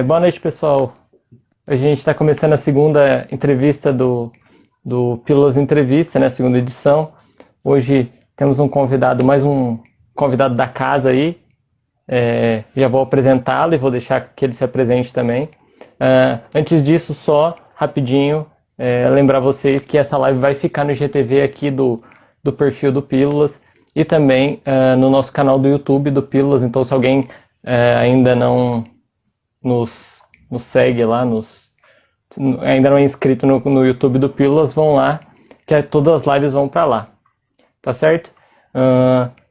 Boa noite, pessoal. A gente está começando a segunda entrevista do Pílulas Entrevista, né? Segunda edição. Hoje temos um convidado, mais um convidado da casa aí. Já vou apresentá-lo e vou deixar que ele se apresente também. Antes disso, só rapidinho, lembrar vocês que essa live vai ficar no IGTV aqui do perfil do Pílulas e também no nosso canal do YouTube do Pílulas. Então, se alguém ainda não nos segue lá, ainda não é inscrito no YouTube do Pílulas, vão lá, que todas as lives vão para lá, tá certo?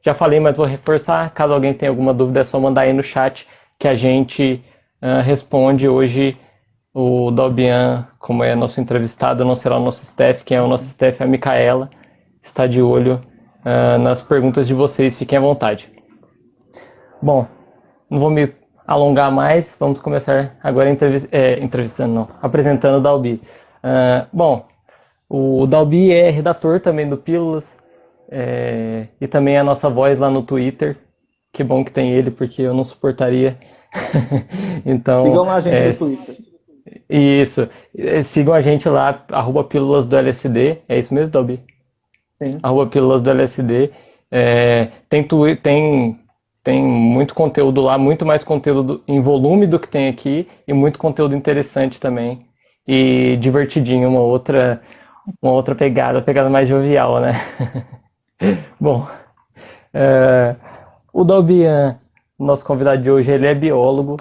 Já falei, mas vou reforçar, caso alguém tenha alguma dúvida é só mandar aí no chat que a gente responde. Hoje o Dalbian, como é nosso entrevistado, não será o nosso staff, quem é o nosso staff é a Micaela, está de olho nas perguntas de vocês, fiquem à vontade. Bom, não vou me alongar mais, vamos começar agora apresentando o Dalbi. Bom, o Dalbi é redator também do Pílulas e também é a nossa voz lá no Twitter. Que bom que tem ele, porque eu não suportaria. Então, sigam a gente no Twitter. Isso, sigam a gente lá, @Pílulas do LSD, é isso mesmo, Dalbi? Sim. @Pílulas do LSD. Tem muito conteúdo lá, muito mais conteúdo em volume do que tem aqui e muito conteúdo interessante também e divertidinho, uma outra pegada mais jovial, né? Bom, o Dalbian, nosso convidado de hoje, ele é biólogo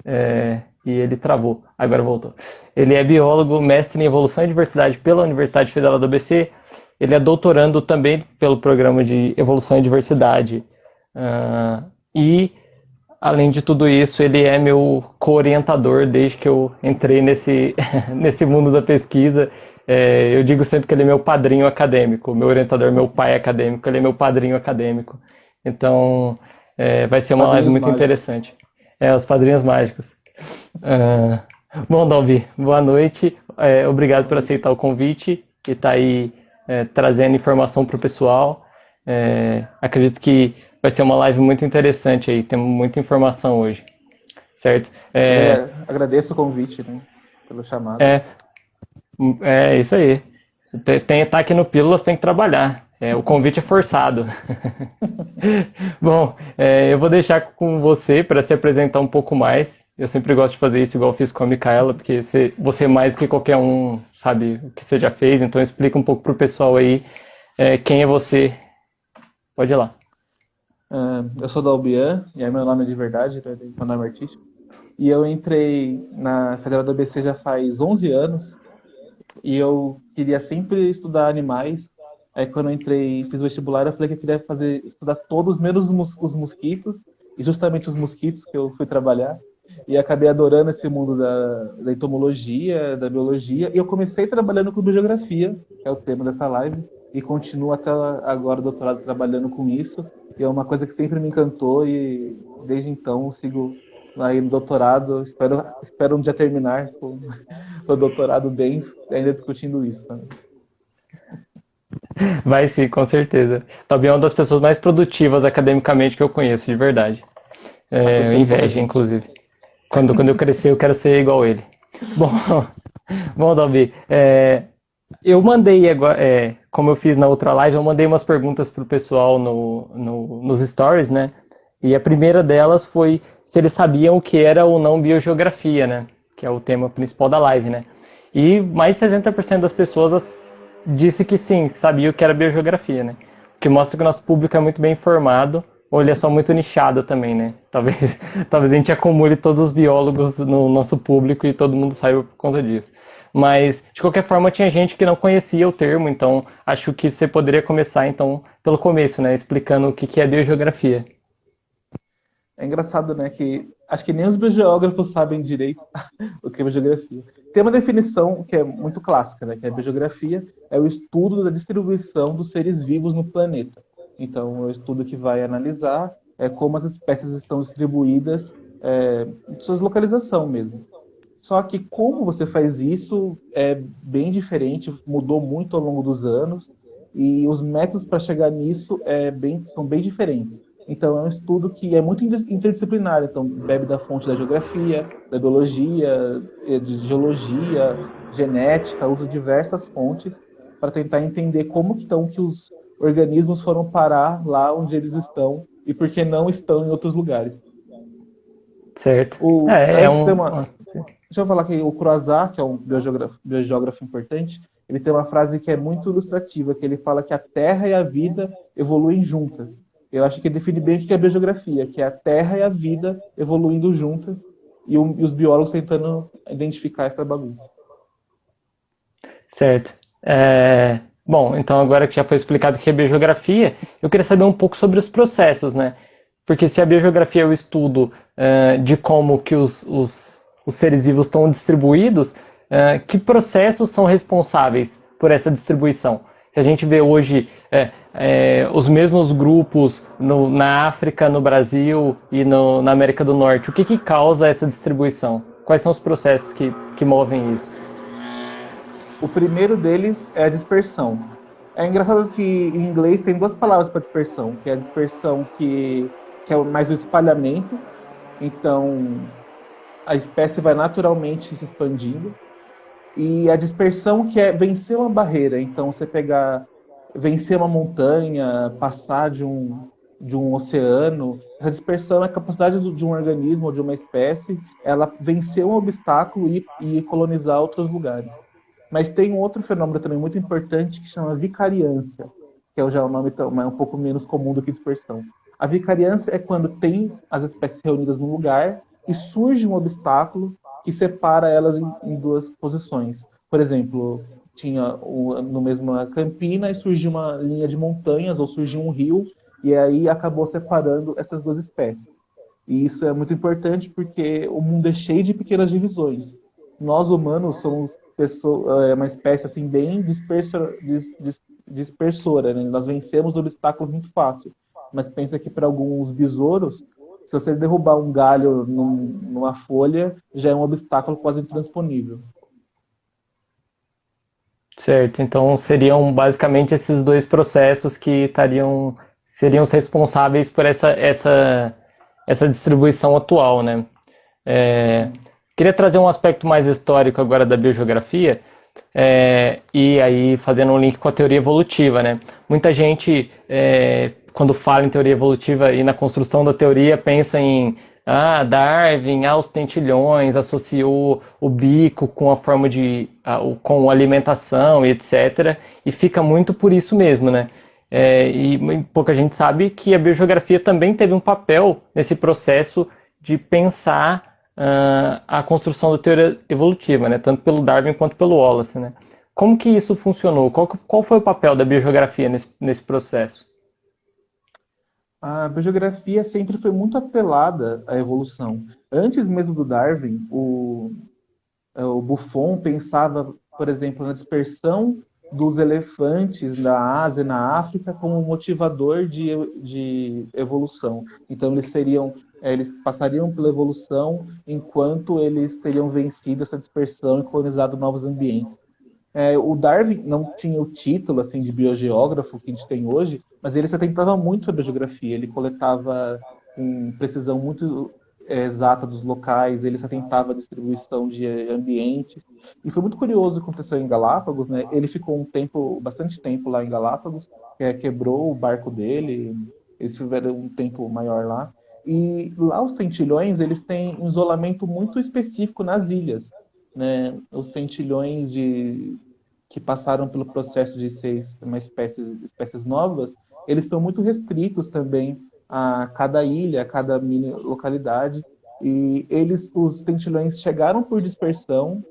e ele travou, agora voltou. Ele é biólogo, mestre em evolução e diversidade pela Universidade Federal do ABC. Ele é doutorando também pelo programa de evolução e diversidade. E, além de tudo isso, ele é meu co-orientador desde que eu entrei nesse mundo da pesquisa. Eu digo sempre que ele é meu padrinho acadêmico. Meu orientador é meu pai acadêmico, ele é meu padrinho acadêmico. Então, vai ser uma live muito interessante. Os padrinhos mágicos. Bom, Dalbi, boa noite. Obrigado por aceitar o convite e estar aí trazendo informação para o pessoal. Acredito que vai ser uma live muito interessante aí, temos muita informação hoje, certo? Agradeço o convite, né, pelo chamado. É isso aí. Tá aqui no Pílulas, tem que trabalhar. O convite é forçado. Bom, eu vou deixar com você para se apresentar um pouco mais. Eu sempre gosto de fazer isso igual eu fiz com a Micaela, porque você mais que qualquer um sabe o que você já fez, então explica um pouco pro pessoal aí quem é você. Pode ir lá. Eu sou Dalbian, e é meu nome de verdade, meu nome é artístico. E eu entrei na Federal do ABC já faz 11 anos, e eu queria sempre estudar animais. Aí quando eu entrei, fiz o vestibular, eu falei que eu queria estudar todos, menos os mosquitos, e justamente os mosquitos que eu fui trabalhar. E acabei adorando esse mundo da entomologia, da biologia, e eu comecei trabalhando com biogeografia, que é o tema dessa live, e continuo até agora o doutorado trabalhando com isso. E é uma coisa que sempre me encantou e desde então sigo aí no doutorado. Espero um dia terminar com o doutorado bem, ainda discutindo isso. Né? Vai sim, com certeza. Talvez é uma das pessoas mais produtivas academicamente que eu conheço, de verdade. Inveja, inclusive. Quando eu crescer, eu quero ser igual ele. Bom, Dalbi, eu mandei, como eu fiz na outra live, eu mandei umas perguntas pro pessoal nos stories, né? E a primeira delas foi se eles sabiam o que era ou não biogeografia, né? Que é o tema principal da live, né? E mais de 60% das pessoas disse que sim, sabia o que era biogeografia, né? O que mostra que o nosso público é muito bem informado, ou ele é só muito nichado também, né? Talvez a gente acumule todos os biólogos no nosso público e todo mundo saiba por conta disso. Mas, de qualquer forma, tinha gente que não conhecia o termo, então acho que você poderia começar, então, pelo começo, né? Explicando o que é biogeografia. É engraçado, né, que acho que nem os biogeógrafos sabem direito o que é biogeografia. Tem uma definição que é muito clássica, né, que a biogeografia é o estudo da distribuição dos seres vivos no planeta. Então, é o estudo que vai analisar como as espécies estão distribuídas em sua localização mesmo. Só que como você faz isso é bem diferente, mudou muito ao longo dos anos, e os métodos para chegar nisso são bem diferentes. Então, é um estudo que é muito interdisciplinar. Então, bebe da fonte da geografia, da biologia, de geologia, genética, usa diversas fontes para tentar entender como que, então, que os organismos foram parar lá onde eles estão e por que não estão em outros lugares. Certo. É Antes tem um. uma, deixa eu falar que o Croizat, que é um biogeógrafo importante, ele tem uma frase que é muito ilustrativa, que ele fala que a Terra e a vida evoluem juntas. Eu acho que ele define bem o que é biogeografia, que é a Terra e a vida evoluindo juntas e os biólogos tentando identificar essa bagunça. Certo. Bom, então agora que já foi explicado o que é biogeografia, eu queria saber um pouco sobre os processos, né? Porque se a biogeografia é o estudo de como que os seres vivos estão distribuídos, que processos são responsáveis por essa distribuição? Se a gente vê hoje os mesmos grupos na África, no Brasil e na América do Norte, o que causa essa distribuição? Quais são os processos que movem isso? O primeiro deles é a dispersão. É engraçado que em inglês tem duas palavras para dispersão, que é a dispersão que é mais o espalhamento, então a espécie vai naturalmente se expandindo, e a dispersão que é vencer uma barreira, então você pegar, vencer uma montanha, passar de um oceano, a dispersão é a capacidade de um organismo ou de uma espécie, ela vencer um obstáculo e colonizar outros lugares. Mas tem um outro fenômeno também muito importante que chama vicariância, que é já um nome um pouco menos comum do que dispersão. A vicariância é quando tem as espécies reunidas num lugar e surge um obstáculo que separa elas em duas posições. Por exemplo, tinha no mesmo campina e surgiu uma linha de montanhas ou surgiu um rio e aí acabou separando essas duas espécies. E isso é muito importante porque o mundo é cheio de pequenas divisões. Nós humanos somos uma espécie assim bem dispersora, né? Nós vencemos obstáculos muito fácil. Mas pensa que para alguns besouros, se você derrubar um galho numa folha, já é um obstáculo quase intransponível. Certo, então seriam basicamente esses dois processos que seriam os responsáveis por essa distribuição atual, né? Queria trazer um aspecto mais histórico agora da biogeografia, e aí fazendo um link com a teoria evolutiva, né? Muita gente, quando fala em teoria evolutiva e na construção da teoria, pensa em Darwin, os tentilhões, associou o bico com a forma com alimentação e etc. E fica muito por isso mesmo, né? E pouca gente sabe que a biogeografia também teve um papel nesse processo de pensar a construção da teoria evolutiva, né? Tanto pelo Darwin quanto pelo Wallace, né? Como que isso funcionou? Qual foi o papel da biogeografia nesse processo? A biogeografia sempre foi muito atrelada à evolução. Antes mesmo do Darwin, o Buffon pensava, por exemplo, na dispersão dos elefantes da Ásia e na África como motivador de evolução. Então, eles passariam pela evolução enquanto eles teriam vencido essa dispersão e colonizado novos ambientes. O Darwin não tinha o título assim de biogeógrafo que a gente tem hoje, mas ele se atentava muito à biogeografia. Ele coletava com precisão muito exata dos locais, ele se atentava à distribuição de ambientes. E foi muito curioso o que aconteceu em Galápagos, né? Ele ficou bastante tempo lá em Galápagos, quebrou o barco dele, eles tiveram um tempo maior lá. E lá os tentilhões, eles têm um isolamento muito específico nas ilhas, né? Os tentilhões que passaram pelo processo de ser uma espécies novas, eles são muito restritos também a cada ilha, a cada mini localidade. E os tentilhões chegaram por dispersão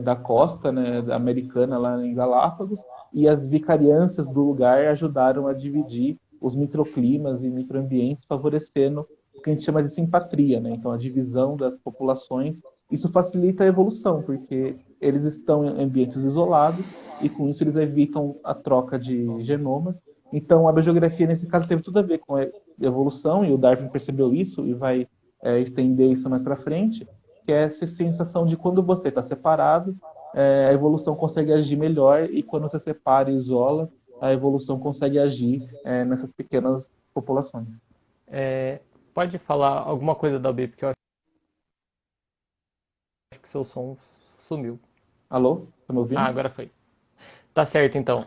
da costa, né, da americana lá em Galápagos, e as vicarianças do lugar ajudaram a dividir os microclimas e microambientes, favorecendo o que a gente chama de simpatria, né? Então, a divisão das populações. Isso facilita a evolução, porque eles estão em ambientes isolados e com isso eles evitam a troca de genomas. Então a biogeografia nesse caso teve tudo a ver com a evolução e o Darwin percebeu isso e vai estender isso mais para frente, que é essa sensação de quando você está separado, a evolução consegue agir melhor e quando você separa e isola, a evolução consegue agir nessas pequenas populações. É, pode falar alguma coisa da UB, porque eu acho que seu som sumiu. Alô? Tá me Ah, ouvindo? agora foi. Tá certo, então.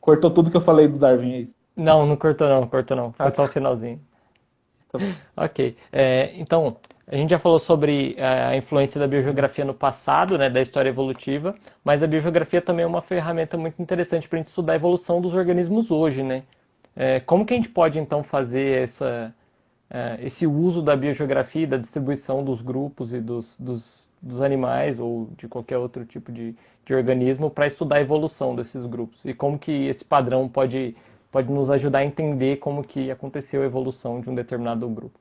Cortou tudo que eu falei do Darwin, é isso? Não, não cortou não, cortou não. Ah, Foi só o tá. finalzinho. Tá bom. Ok. Então, a gente já falou sobre a influência da biogeografia no passado, né, da história evolutiva, mas a biogeografia também é uma ferramenta muito interessante para a gente estudar a evolução dos organismos hoje, né? Como que a gente pode, então, fazer esse uso da biogeografia e da distribuição dos grupos e dos animais ou de qualquer outro tipo de organismo para estudar a evolução desses grupos? E como que esse padrão pode nos ajudar a entender como que aconteceu a evolução de um determinado grupo?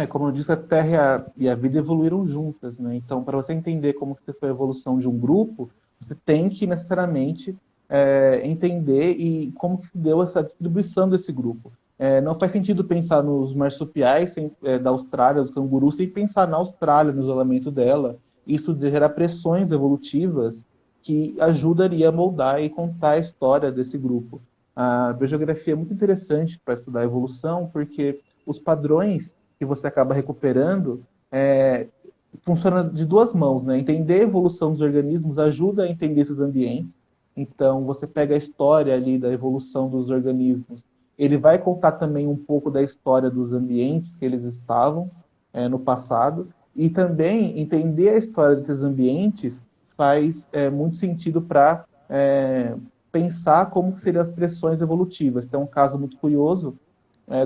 Como eu disse, a Terra e a vida evoluíram juntas, né? Então, para você entender como que foi a evolução de um grupo, você tem que necessariamente entender e como que se deu essa distribuição desse grupo. Não faz sentido pensar nos marsupiais da Austrália, dos cangurus, sem pensar na Austrália, no isolamento dela. Isso gera pressões evolutivas que ajudaria a moldar e contar a história desse grupo. A biogeografia é muito interessante para estudar a evolução, porque os padrões que você acaba recuperando funciona de duas mãos, né? Entender a evolução dos organismos ajuda a entender esses ambientes. Então, você pega a história ali da evolução dos organismos, ele vai contar também um pouco da história dos ambientes que eles estavam no passado, e também entender a história desses ambientes faz muito sentido para pensar como que seriam as pressões evolutivas. Tem um caso muito curioso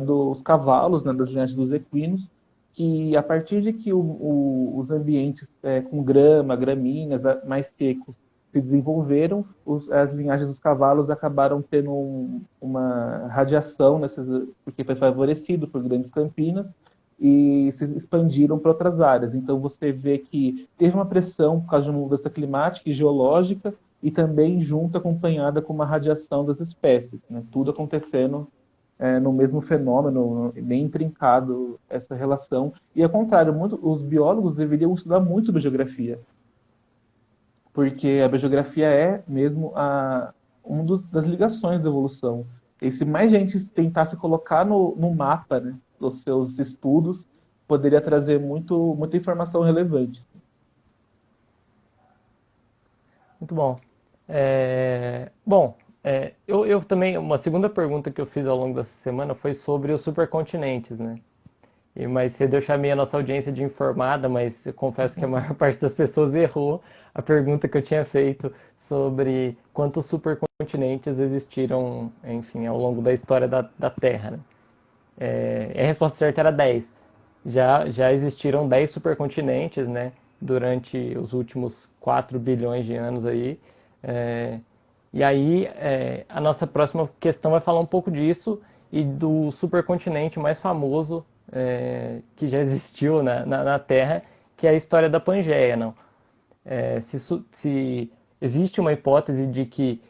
dos cavalos, né, das linhagens dos equinos, que a partir de que os ambientes com grama, gramíneas mais secos se desenvolveram, as linhagens dos cavalos acabaram tendo uma radiação, porque foi favorecido por grandes campinas, e se expandiram para outras áreas. Então você vê que teve uma pressão por causa de uma mudança climática e geológica, e também junto acompanhada com uma radiação das espécies, né? Tudo acontecendo no mesmo fenômeno, bem intrincado essa relação. E ao contrário, os biólogos deveriam estudar muito biogeografia, porque a biogeografia é mesmo das ligações da evolução. E se mais gente tentasse colocar no mapa, né, dos seus estudos, poderia trazer muita informação relevante. Muito bom. Eu também, uma segunda pergunta que eu fiz ao longo dessa semana foi sobre os supercontinentes, né? E mais cedo eu chamei a nossa audiência de informada, mas eu confesso que a maior parte das pessoas errou a pergunta que eu tinha feito sobre quantos supercontinentes existiram, enfim, ao longo da história da Terra, né? A resposta certa era 10. Já existiram 10 supercontinentes, né, durante os últimos 4 bilhões de anos aí. É, e aí, a nossa próxima questão vai falar um pouco disso e do supercontinente mais famoso que já existiu na Terra, que é a história da Pangeia, não? Se existe uma hipótese de que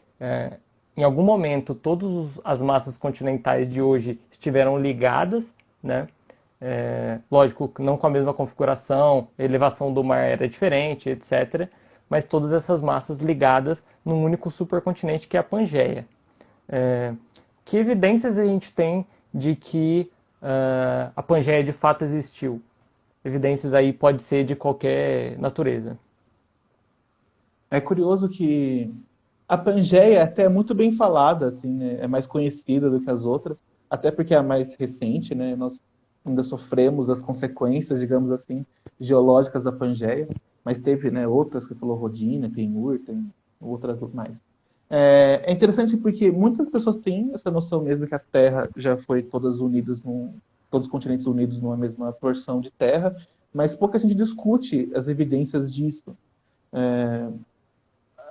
em algum momento todas as massas continentais de hoje estiveram ligadas, né? Lógico, não com a mesma configuração, a elevação do mar era diferente, etc. Mas todas essas massas ligadas num único supercontinente que é a Pangeia. É, que evidências a gente tem de que a Pangeia de fato existiu? Evidências aí pode ser de qualquer natureza. É curioso que a Pangeia até é muito bem falada, assim, né? É mais conhecida do que as outras, até porque é a mais recente, né? Nós ainda sofremos as consequências, digamos assim, geológicas da Pangeia, mas teve, né, outras que falou Rodina, tem Ur, tem outras mais. É interessante porque muitas pessoas têm essa noção mesmo que a Terra já foi todos os continentes unidos numa mesma porção de terra, mas pouca gente discute as evidências disso.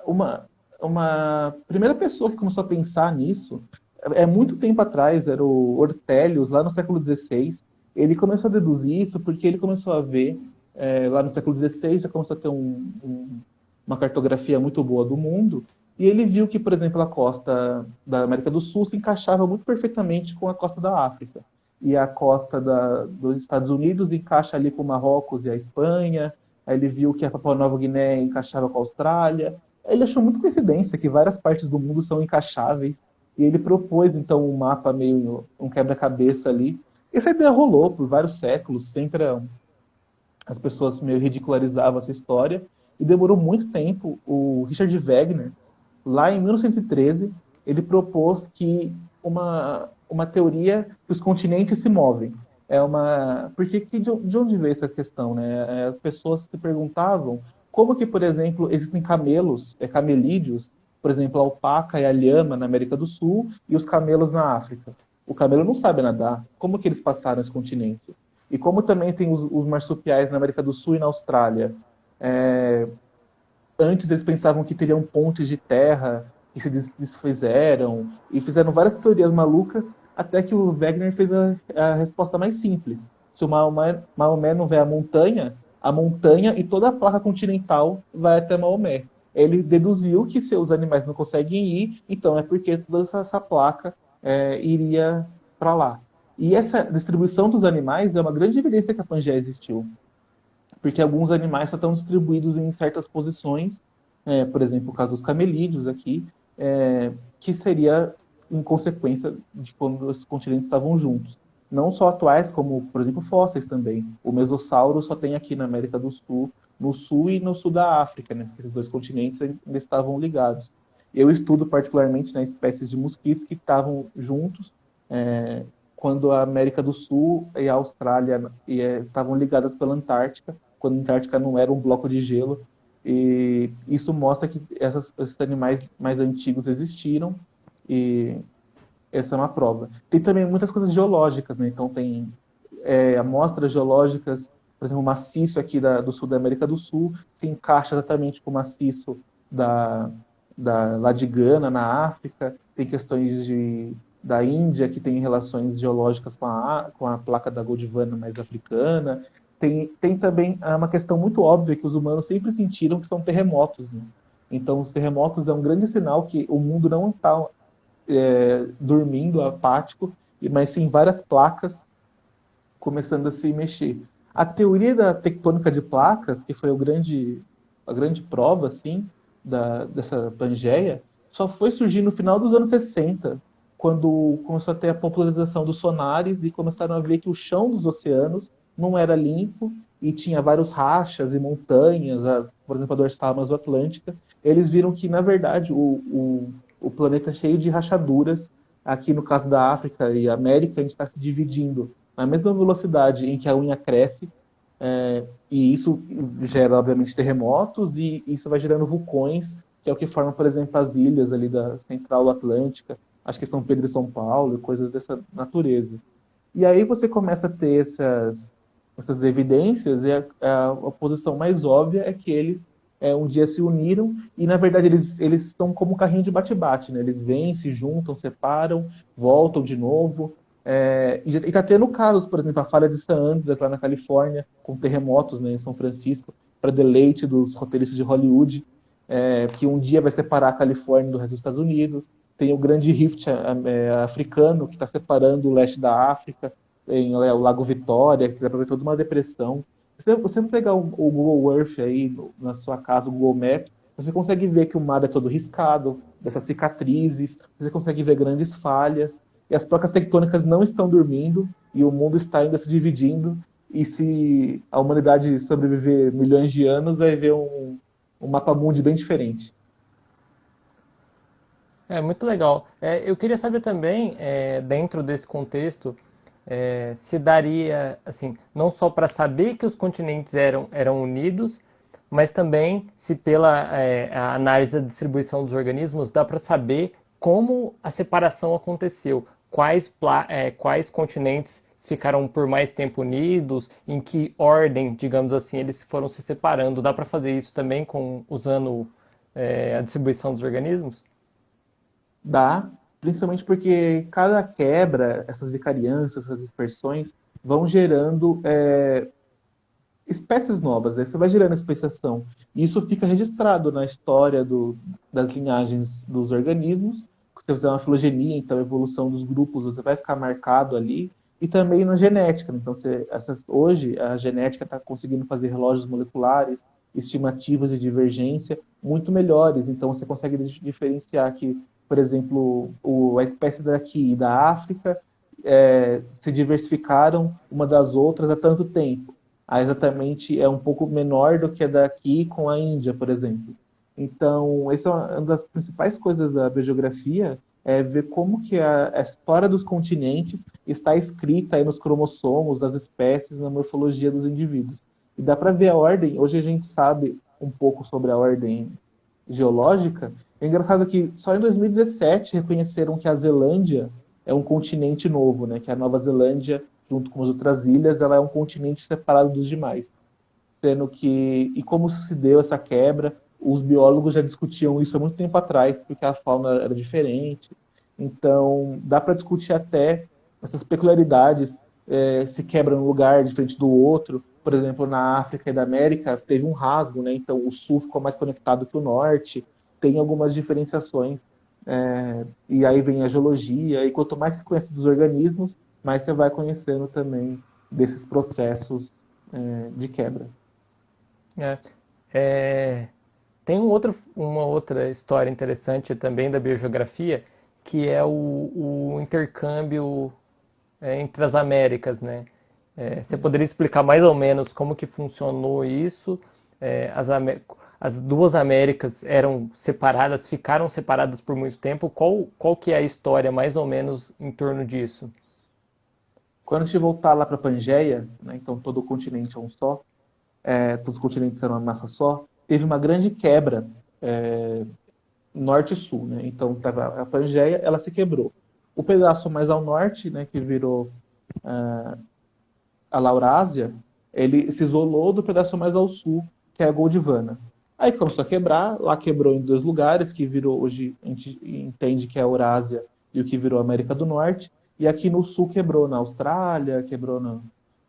Uma, uma primeira pessoa que começou a pensar nisso, muito tempo atrás, era o Ortelius, lá no século XVI. Ele começou a deduzir isso porque ele começou a ver, lá no século XVI, já começou a ter uma cartografia muito boa do mundo, e ele viu que, por exemplo, a costa da América do Sul se encaixava muito perfeitamente com a costa da África. E a costa dos Estados Unidos encaixa ali com o Marrocos e a Espanha. Aí ele viu que a Papua Nova Guiné encaixava com a Austrália. Ele achou muito coincidência que várias partes do mundo são encaixáveis E ele propôs, então, um mapa meio, um quebra-cabeça ali. Essa ideia rolou por vários séculos, sempre as pessoas meio ridicularizavam essa história, e demorou muito tempo. O Richard Wagner, lá em 1913, ele propôs que uma teoria que os continentes se movem. Porque de onde veio essa questão, né? As pessoas se perguntavam como que, por exemplo, existem camelos, camelídeos, por exemplo, a alpaca e a lhama na América do Sul e os camelos na África. O camelo não sabe nadar. Como que eles passaram esse continente? E como também tem os marsupiais na América do Sul e na Austrália. É, Antes eles pensavam que teriam pontes de terra que se desfizeram e fizeram várias teorias malucas até que o Wegener fez a resposta mais simples. Se o Maomé não vê a montanha e toda a placa continental vai até Maomé. Ele deduziu que se os animais não conseguem ir, então é porque toda essa placa iria para lá. E essa distribuição dos animais é uma grande evidência que a Pangeia existiu, porque alguns animais só estão distribuídos em certas posições, por exemplo, o caso dos camelídeos aqui, que seria em consequência de quando os continentes estavam juntos. Não só atuais, como, por exemplo, fósseis também. O mesossauro só tem aqui na América do Sul, no sul e no sul da África, né? Esses dois continentes ainda estavam ligados. Eu estudo particularmente nas espécies de mosquitos que estavam juntos, quando a América do Sul e a Austrália estavam ligadas pela Antártica, quando a Antártica não era um bloco de gelo. E isso mostra que esses animais mais antigos existiram, e essa é uma prova. Tem também muitas coisas geológicas, né? Então tem amostras geológicas, por exemplo, o maciço aqui do sul da América do Sul se encaixa exatamente com o maciço lá de Gana, na África. Tem questões da Índia, que tem relações geológicas com a placa da Gondwana mais africana. Tem também uma questão muito óbvia que os humanos sempre sentiram, que são terremotos, né? Então, os terremotos é um grande sinal que o mundo não está dormindo, apático, mas sim várias placas começando a se mexer. A teoria da tectônica de placas, que foi a grande prova assim, dessa Pangeia, só foi surgir no final dos anos 60, quando começou a ter a popularização dos sonares e começaram a ver que o chão dos oceanos não era limpo e tinha vários rachas e montanhas, por exemplo, a dorsal Atlântica. Eles viram que, na verdade, o planeta é cheio de rachaduras. Aqui, no caso da África e América, a gente está se dividindo na mesma velocidade em que a unha cresce, e isso gera, obviamente, terremotos, e isso vai gerando vulcões, que é o que forma, por exemplo, as ilhas ali da Central Atlântica, acho que São Pedro e São Paulo, e coisas dessa natureza. E aí você começa a ter essas evidências, e a posição mais óbvia é que eles um dia se uniram, e na verdade eles estão como um carrinho de bate-bate, né? Eles vêm, se juntam, separam, voltam de novo. E está tendo casos, por exemplo, a falha de San Andreas, lá na Califórnia, com terremotos, né, em São Francisco, para deleite dos roteiristas de Hollywood, que um dia vai separar a Califórnia do resto dos Estados Unidos. Tem o grande rift africano, que está separando o leste da África, tem o Lago Vitória, que aproveitou de uma depressão. Se você pegar o Google Earth aí na sua casa, o Google Maps, você consegue ver que o mar é todo riscado, dessas cicatrizes, você consegue ver grandes falhas, e as placas tectônicas não estão dormindo, e o mundo está ainda se dividindo, e se a humanidade sobreviver milhões de anos, vai ver um mapa mundi bem diferente. É muito legal. Eu queria saber também, dentro desse contexto, se daria, assim, não só para saber que os continentes eram unidos, mas também se pela a análise da distribuição dos organismos dá para saber como a separação aconteceu, quais continentes ficaram por mais tempo unidos, em que ordem, digamos assim, eles foram se separando. Dá para fazer isso também usando a distribuição dos organismos? Dá, principalmente porque cada quebra, essas vicariâncias, essas dispersões, vão gerando espécies novas, né? Você vai gerando especiação. E isso fica registrado na história das linhagens dos organismos. Se você fizer uma filogenia, então a evolução dos grupos, você vai ficar marcado ali. E também na genética. Então, hoje, a genética está conseguindo fazer relógios moleculares, estimativas de divergência muito melhores. Então, você consegue diferenciar que por exemplo, a espécie daqui e da África se diversificaram uma das outras há tanto tempo. Exatamente é um pouco menor do que a daqui com a Índia, por exemplo. Então, essa é uma das principais coisas da biogeografia, é ver como que a história dos continentes está escrita aí nos cromossomos das espécies, na morfologia dos indivíduos. E dá para ver a ordem, hoje a gente sabe um pouco sobre a ordem geológica. É engraçado que só em 2017 reconheceram que a Zelândia é um continente novo, né? Que a Nova Zelândia, junto com as outras ilhas, ela é um continente separado dos demais. Sendo que, e como se deu essa quebra, os biólogos já discutiam isso há muito tempo atrás, porque a fauna era diferente. Então, dá para discutir até essas peculiaridades, se quebra um lugar diferente do outro. Por exemplo, na África e da América teve um rasgo, né? Então o sul ficou mais conectado que o norte. Tem algumas diferenciações. E aí vem a geologia, e quanto mais se conhece dos organismos, mais você vai conhecendo também desses processos de quebra. É, é, tem uma outra história interessante também da biogeografia, que é o intercâmbio entre as Américas, né? Você poderia explicar mais ou menos como que funcionou isso? As duas Américas eram separadas, ficaram separadas por muito tempo. Qual que é a história mais ou menos em torno disso? Quando a gente voltar lá para a Pangeia, né, então todo o continente é um só, todos os continentes eram uma massa só, teve uma grande quebra norte e sul, né? Então tava a Pangeia, ela se quebrou. O pedaço mais ao norte, né, que virou a Laurásia, ele se isolou do pedaço mais ao sul, que é a Gondwana. Aí começou a quebrar, lá quebrou em dois lugares, que virou, hoje a gente entende que é a Eurásia e o que virou a América do Norte, e aqui no sul quebrou na Austrália, quebrou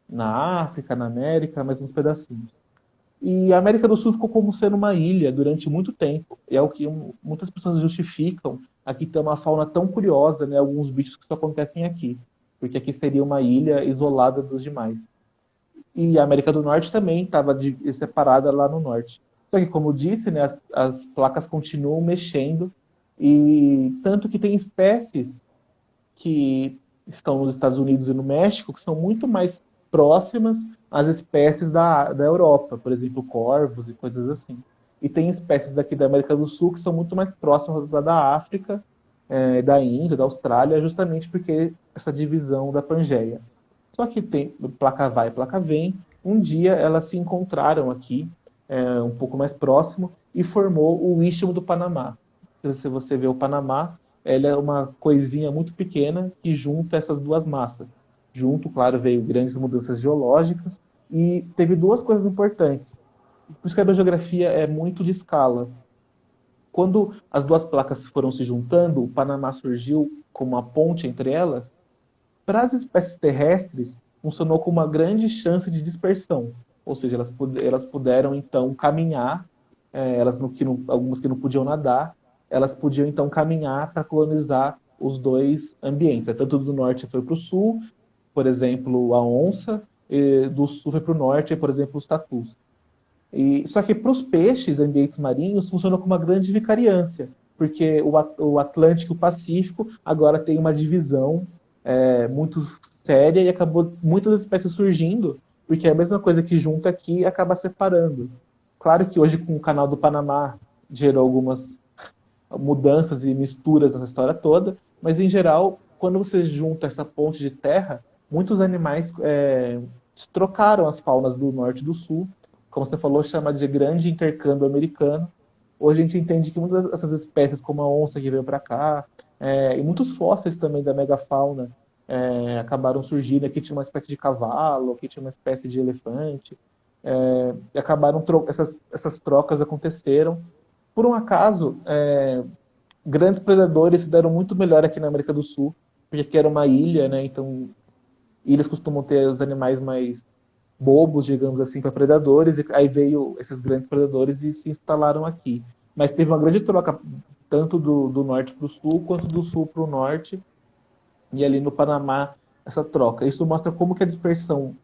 na África, na América, mais uns pedacinhos. E a América do Sul ficou como sendo uma ilha durante muito tempo. E é o que muitas pessoas justificam. Aqui tem uma fauna tão curiosa, né? Alguns bichos que só acontecem aqui. Porque aqui seria uma ilha isolada dos demais. E a América do Norte também estava separada lá no norte. Só que, como eu disse, né, as placas continuam mexendo. E tanto que tem espécies que estão nos Estados Unidos e no México, que são muito mais próximas às espécies da Europa, por exemplo, corvos e coisas assim. E tem espécies daqui da América do Sul que são muito mais próximas da África, da Índia, da Austrália, justamente porque essa divisão da Pangeia. Só que tem placa vai, placa vem. Um dia elas se encontraram aqui, um pouco mais próximo, e formou o Istmo do Panamá. Se você vê o Panamá, ela é uma coisinha muito pequena que junta essas duas massas. Junto, claro, veio grandes mudanças geológicas e teve duas coisas importantes. Por isso que a biogeografia é muito de escala. Quando as duas placas foram se juntando, o Panamá surgiu como uma ponte entre elas. Para as espécies terrestres, funcionou com uma grande chance de dispersão. Ou seja, elas puderam, então, caminhar, algumas que não podiam nadar, elas podiam, então, caminhar para colonizar os dois ambientes. Tanto do norte foi para o sul, por exemplo, a onça, e do sul foi para o norte, por exemplo, os tatus. Só que para os peixes, ambientes marinhos, funciona com uma grande vicariância, porque o Atlântico e o Pacífico agora tem uma divisão muito séria e acabou muitas espécies surgindo, porque é a mesma coisa que junta aqui acaba separando. Claro que hoje com o canal do Panamá gerou algumas mudanças e misturas nessa história toda, mas em geral, quando você junta essa ponte de terra, muitos animais trocaram as faunas do norte e do sul, como você falou, chama de grande intercâmbio americano. Hoje a gente entende que muitas dessas espécies, como a onça que veio para cá, e muitos fósseis também da megafauna acabaram surgindo. Aqui tinha uma espécie de cavalo, aqui tinha uma espécie de elefante. E acabaram essas trocas aconteceram. Por um acaso, grandes predadores se deram muito melhor aqui na América do Sul, porque aqui era uma ilha, né? Então, ilhas costumam ter os animais mais bobos, digamos assim, para predadores, e aí veio esses grandes predadores e se instalaram aqui. Mas teve uma grande troca, tanto do norte para o sul, quanto do sul para o norte, e ali no Panamá, essa troca. Isso mostra como que a dispersão,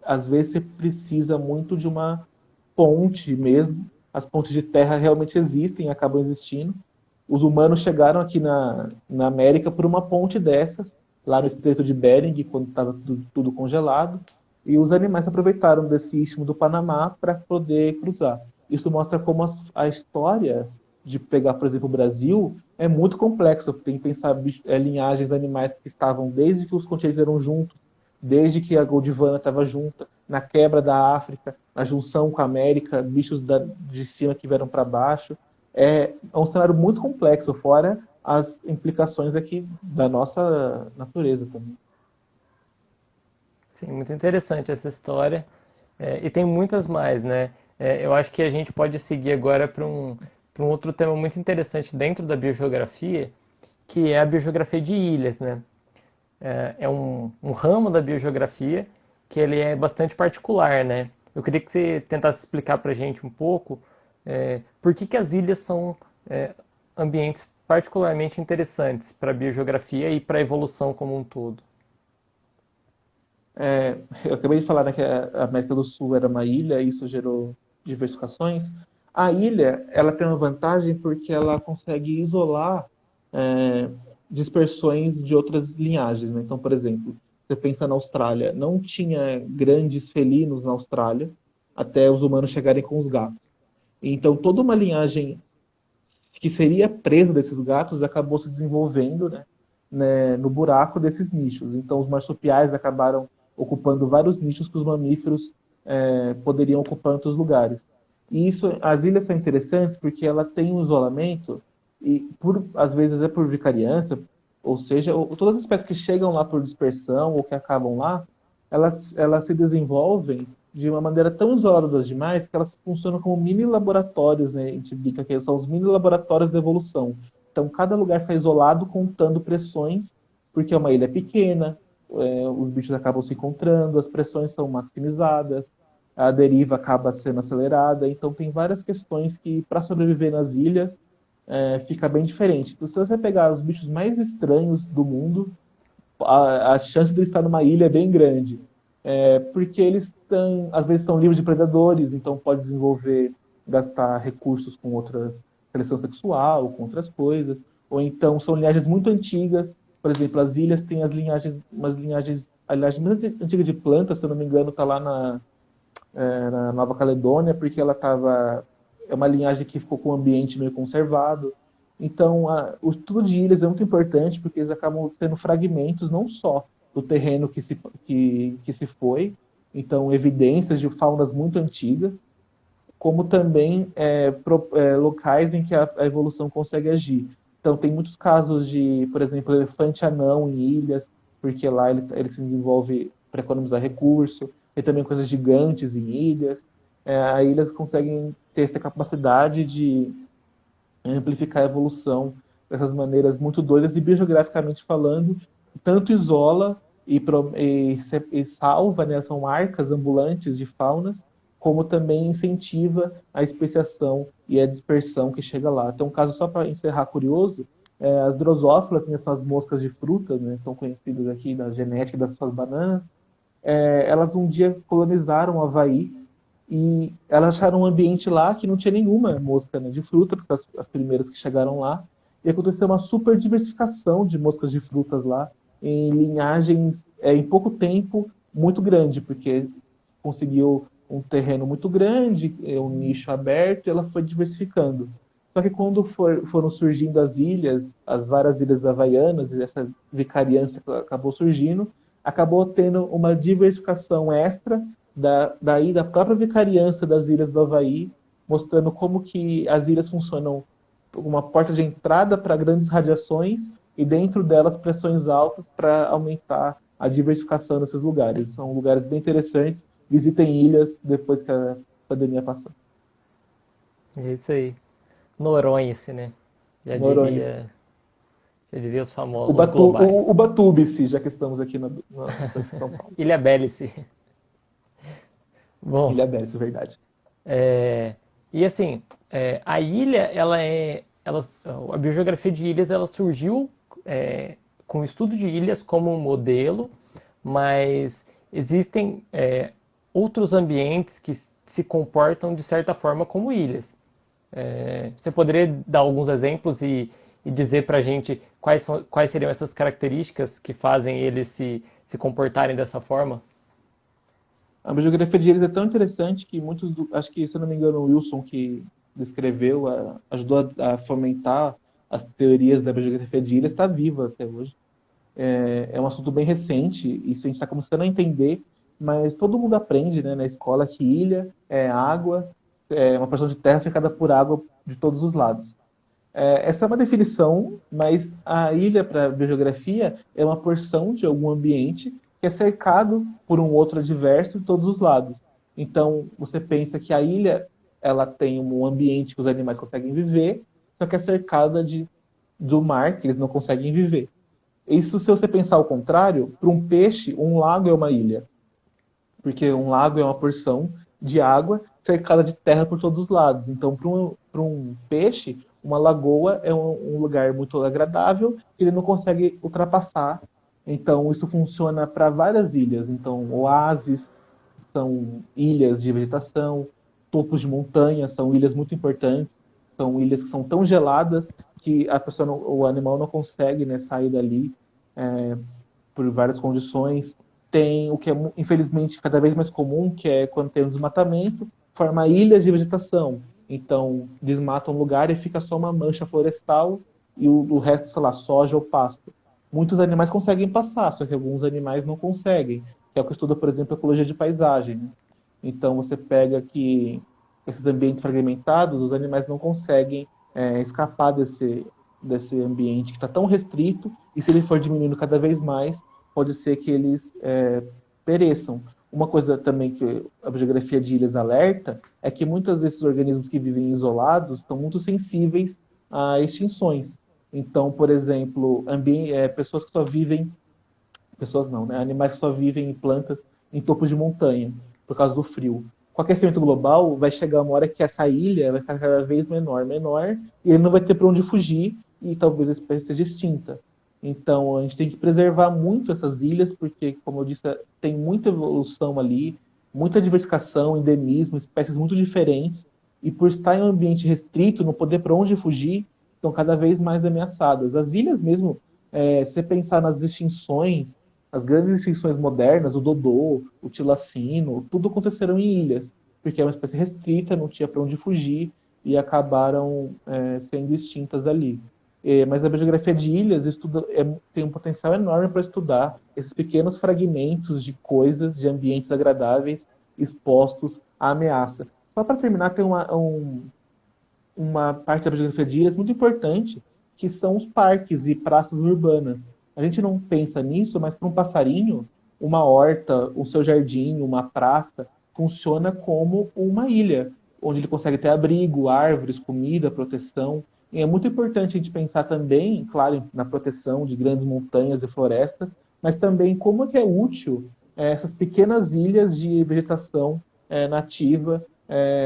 às vezes você precisa muito de uma ponte mesmo, as pontes de terra realmente existem, acabam existindo, os humanos chegaram aqui na América por uma ponte dessas, lá no Estreito de Bering, quando estava tudo congelado, e os animais aproveitaram desse istmo do Panamá para poder cruzar. Isso mostra como a história de pegar, por exemplo, o Brasil é muito complexo. Tem que pensar linhagens animais que estavam desde que os continentes eram juntos, desde que a Gondwana estava junta, na quebra da África, na junção com a América, bichos de cima que vieram para baixo. É um cenário muito complexo, fora as implicações aqui da nossa natureza também. Sim, muito interessante essa história. E tem muitas mais, né? Eu acho que a gente pode seguir agora para um outro tema muito interessante dentro da biogeografia, que é a biogeografia de ilhas, né? É um ramo da biogeografia que ele é bastante particular, né? Eu queria que você tentasse explicar para a gente um pouco por que as ilhas são ambientes particularmente interessantes para a biogeografia e para a evolução como um todo. Eu acabei de falar, né, que a América do Sul era uma ilha, e isso gerou diversificações. A ilha, ela tem uma vantagem porque ela consegue isolar é, dispersões de outras linhagens, né? Então, por exemplo, você pensa na Austrália, não tinha grandes felinos na Austrália até os humanos chegarem com os gatos. Então, toda uma linhagem que seria presa desses gatos acabou se desenvolvendo, né, no buraco desses nichos. Então, os marsupiais acabaram ocupando vários nichos que os mamíferos poderiam ocupar em outros lugares. E isso, as ilhas são interessantes porque ela tem um isolamento e, às vezes, é por vicariância, ou seja, todas as espécies que chegam lá por dispersão ou que acabam lá, elas se desenvolvem de uma maneira tão isolada das demais que elas funcionam como mini laboratórios, né? A gente brinca que são os mini laboratórios da evolução. Então, cada lugar fica isolado, contando pressões, porque é uma ilha pequena, os bichos acabam se encontrando, as pressões são maximizadas, a deriva acaba sendo acelerada. Então, tem várias questões que, para sobreviver nas ilhas, fica bem diferente. Então, se você pegar os bichos mais estranhos do mundo, a chance de estar numa ilha é bem grande. Porque eles às vezes estão livres de predadores, então pode desenvolver, gastar recursos com outras, seleção sexual, com outras coisas. Ou então são linhagens muito antigas. Por exemplo, as ilhas têm a linhagem mais antiga de plantas, se eu não me engano, está lá na Nova Caledônia, porque é uma linhagem que ficou com o ambiente meio conservado. Então, o estudo de ilhas é muito importante porque eles acabam sendo fragmentos não só do terreno que se foi, então evidências de faunas muito antigas, como também locais em que a evolução consegue agir. Então, tem muitos casos de, por exemplo, elefante anão em ilhas, porque lá ele se desenvolve para economizar recurso. Tem também coisas gigantes em ilhas. As ilhas conseguem ter essa capacidade de amplificar a evolução dessas maneiras muito doidas e biogeograficamente falando, tanto isola e salva, né, são marcas ambulantes de faunas, como também incentiva a especiação e a dispersão que chega lá. Então, um caso só para encerrar curioso, as drosófilas, né, são as moscas de frutas, né, são conhecidas aqui na genética das suas bananas, elas um dia colonizaram o Havaí e elas acharam um ambiente lá que não tinha nenhuma mosca, né, de fruta, porque as primeiras que chegaram lá, e aconteceu uma super diversificação de moscas de frutas lá, em linhagens, em pouco tempo, muito grande, porque conseguiu um terreno muito grande, um nicho aberto, e ela foi diversificando. Só que quando foram surgindo as ilhas, as várias ilhas havaianas, e essa vicariância acabou surgindo, acabou tendo uma diversificação extra da própria vicariância das ilhas do Havaí, mostrando como que as ilhas funcionam como uma porta de entrada para grandes radiações e dentro delas pressões altas para aumentar a diversificação nesses lugares. São lugares bem interessantes. Visitem ilhas depois que a pandemia passar. É isso aí. Noronha, né? Já Noronha. diria, já diria os famosos, os globais. O Ubatuba-se, já que estamos aqui na São Paulo. Ilha Bélice. Bom, Ilha Bela, é verdade. e assim, a ilha, a biogeografia de ilhas, ela surgiu com o estudo de ilhas como um modelo, mas existem outros ambientes que se comportam de certa forma como ilhas. Você poderia dar alguns exemplos e dizer para a gente quais seriam essas características que fazem eles se comportarem dessa forma? A biogeografia de eles é tão interessante que acho que, se eu não me engano, o Wilson que descreveu, ajudou a fomentar as teorias da biogeografia de ilhas, está viva até hoje. É um assunto bem recente, isso a gente está começando a entender, mas todo mundo aprende, né, na escola que ilha é água, é uma porção de terra cercada por água de todos os lados. Essa é uma definição, mas a ilha para a biogeografia é uma porção de algum ambiente que é cercado por um outro adverso de todos os lados. Então, você pensa que a ilha ela tem um ambiente que os animais conseguem viver, só que é cercada do mar, que eles não conseguem viver. Isso, se você pensar ao contrário, para um peixe, um lago é uma ilha, porque um lago é uma porção de água cercada de terra por todos os lados. Então, para um peixe, uma lagoa é um lugar muito agradável que ele não consegue ultrapassar. Então, isso funciona para várias ilhas. Então, oásis são ilhas de vegetação, topos de montanha são ilhas muito importantes, são ilhas que são tão geladas que a pessoa o animal não consegue, né, sair dali por várias condições. Tem o que é, infelizmente, cada vez mais comum, que é quando tem um desmatamento, forma ilhas de vegetação. Então, desmata um lugar e fica só uma mancha florestal e o resto, sei lá, soja ou pasto. Muitos animais conseguem passar, só que alguns animais não conseguem, que é o que estuda, por exemplo, a ecologia de paisagem. Né? Então, você pega que esses ambientes fragmentados, os animais não conseguem escapar desse ambiente que está tão restrito, e se ele for diminuindo cada vez mais, pode ser que eles pereçam. Uma coisa também que a geografia de ilhas alerta é que muitos desses organismos que vivem isolados estão muito sensíveis a extinções. Então, por exemplo, pessoas que só vivem, pessoas não, né? Animais que só vivem em plantas em topos de montanha, por causa do frio. Com o aquecimento global, vai chegar uma hora que essa ilha vai ficar cada vez menor, menor, e ele não vai ter para onde fugir, e talvez a espécie seja extinta. Então, a gente tem que preservar muito essas ilhas, porque, como eu disse, tem muita evolução ali, muita diversificação, endemismo, espécies muito diferentes, e por estar em um ambiente restrito, não poder para onde fugir, estão cada vez mais ameaçadas. As ilhas mesmo, se você pensar nas extinções, as grandes extinções modernas, o dodô, o tilacino, tudo aconteceram em ilhas, porque é uma espécie restrita, não tinha para onde fugir, e acabaram sendo extintas ali. Mas a bibliografia de ilhas tem um potencial enorme para estudar esses pequenos fragmentos de coisas, de ambientes agradáveis expostos à ameaça. Só para terminar, tem uma parte da bibliografia de ilhas muito importante, que são os parques e praças urbanas. A gente não pensa nisso, mas para um passarinho, uma horta, o seu jardim, uma praça, funciona como uma ilha, onde ele consegue ter abrigo, árvores, comida, proteção. E é muito importante a gente pensar também, claro, na proteção de grandes montanhas e florestas, mas também como é que é útil essas pequenas ilhas de vegetação nativa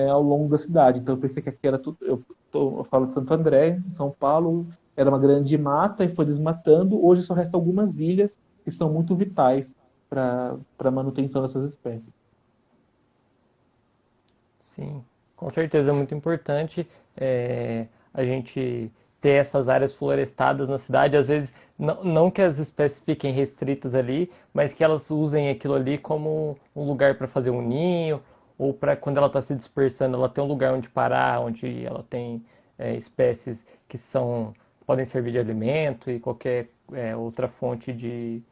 ao longo da cidade. Então eu pensei que aqui era tudo. Eu falo de Santo André, em São Paulo, era uma grande mata e foi desmatando. Hoje só restam algumas ilhas que são muito vitais para a manutenção dessas espécies. Sim, com certeza é muito importante a gente ter essas áreas florestadas na cidade. Às vezes, não que as espécies fiquem restritas ali, mas que elas usem aquilo ali como um lugar para fazer um ninho, ou para quando ela está se dispersando, ela tem um lugar onde parar, onde ela tem espécies que podem servir de alimento e qualquer outra fonte de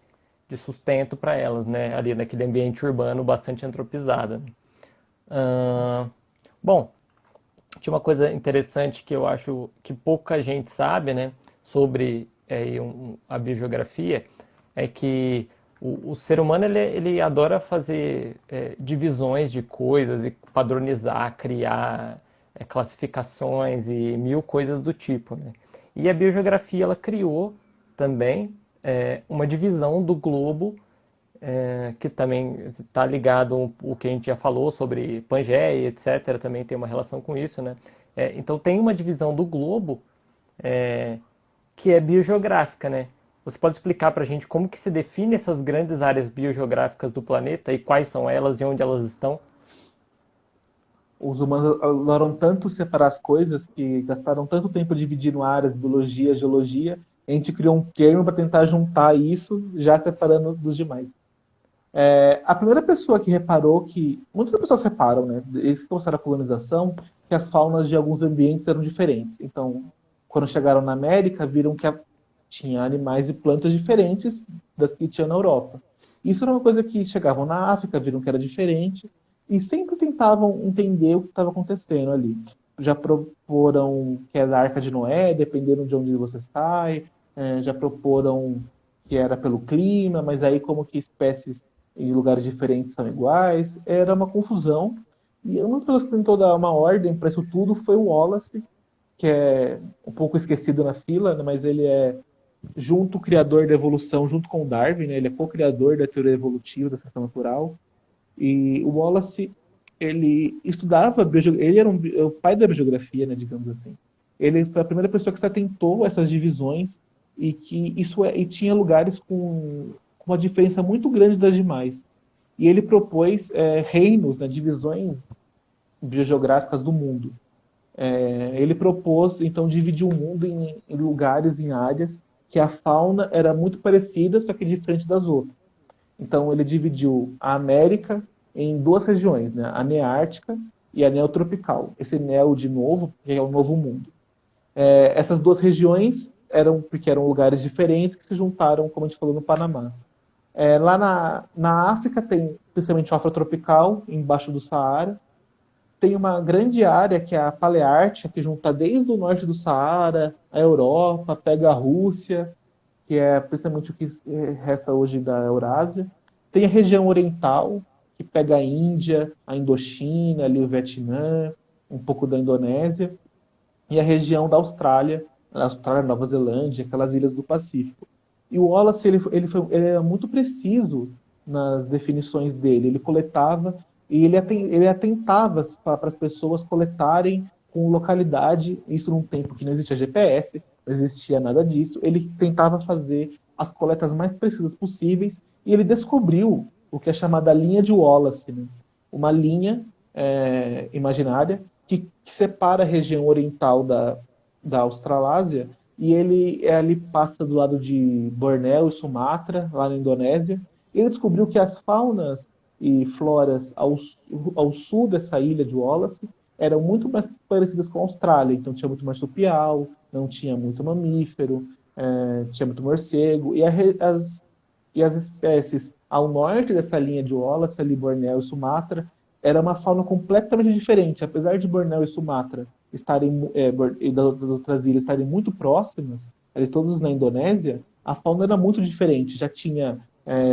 sustento para elas, né? Ali naquele ambiente urbano bastante antropizado. Ah, bom, tinha uma coisa interessante que eu acho que pouca gente sabe, né, sobre a biogeografia, é que o ser humano ele adora fazer divisões de coisas e padronizar, criar classificações e mil coisas do tipo, né? E a biogeografia ela criou também uma divisão do globo que também está ligado o que a gente já falou sobre Pangeia, etc. Também tem uma relação com isso, né? Então tem uma divisão do globo que é biogeográfica, né? Você pode explicar para a gente como que se define essas grandes áreas biogeográficas do planeta e quais são elas e onde elas estão? os humanos adoram tanto separar as coisas, que gastaram tanto tempo dividindo áreas, biologia, geologia, a gente criou um termo para tentar juntar isso, já separando dos demais. A primeira pessoa que reparou que. Muitas pessoas reparam, né? Desde que começaram a colonização, que as faunas de alguns ambientes eram diferentes. Então, quando chegaram na América, viram que tinha animais e plantas diferentes das que tinha na Europa. Isso era uma coisa que chegavam na África, viram que era diferente, e sempre tentavam entender o que estava acontecendo ali. Já proporam que era a Arca de Noé, dependendo de onde você sai, já proporam que era pelo clima, mas aí como que espécies em lugares diferentes são iguais, era uma confusão. E uma das pessoas que tentou dar uma ordem para isso tudo foi o Wallace, que é um pouco esquecido na fila, né, mas ele é junto o criador da evolução, junto com o Darwin, né, ele é co-criador da teoria evolutiva da seleção natural. E o Wallace, ele estudava, ele era o pai da biogeografia, né, digamos assim. Ele foi a primeira pessoa que se atentou a essas divisões e que e tinha lugares com uma diferença muito grande das demais. E ele propôs reinos, né, divisões biogeográficas do mundo. Ele propôs, então, dividir o mundo em lugares, em áreas, que a fauna era muito parecida, só que diferente das outras. Então, ele dividiu a América em duas regiões, né? A Neártica e a Neotropical. Esse Neo, de novo, que é o Novo Mundo. Essas duas regiões porque eram lugares diferentes que se juntaram, como a gente falou, no Panamá. Lá na África tem, especialmente o Afrotropical, embaixo do Saara. Tem uma grande área que é a Paleártica, que junta desde o norte do Saara, a Europa, pega a Rússia, que é principalmente o que resta hoje da Eurásia. Tem a região oriental, que pega a Índia, a Indochina, ali o Vietnã, um pouco da Indonésia, e a região da Austrália, Nova Zelândia, aquelas ilhas do Pacífico. E o Wallace ele era muito preciso nas definições dele. Ele coletava e ele atentava para as pessoas coletarem com localidade, isso num tempo que não existia GPS, não existia nada disso. Ele tentava fazer as coletas mais precisas possíveis e ele descobriu o que é chamada linha de Wallace, né? Uma linha imaginária que separa a região oriental da Australásia e ele passa do lado de Bornéu e Sumatra, lá na Indonésia. Ele descobriu que as faunas e floras ao sul dessa ilha de Wallace eram muito mais parecidas com a Austrália. Então tinha muito marsupial, não tinha muito mamífero, tinha muito morcego. E as espécies ao norte dessa linha de Wallace, ali Bornéu e Sumatra, era uma fauna completamente diferente. Apesar de Bornéu e Sumatra e das outras ilhas estarem muito próximas, ali todos na Indonésia, a fauna era muito diferente. Já tinha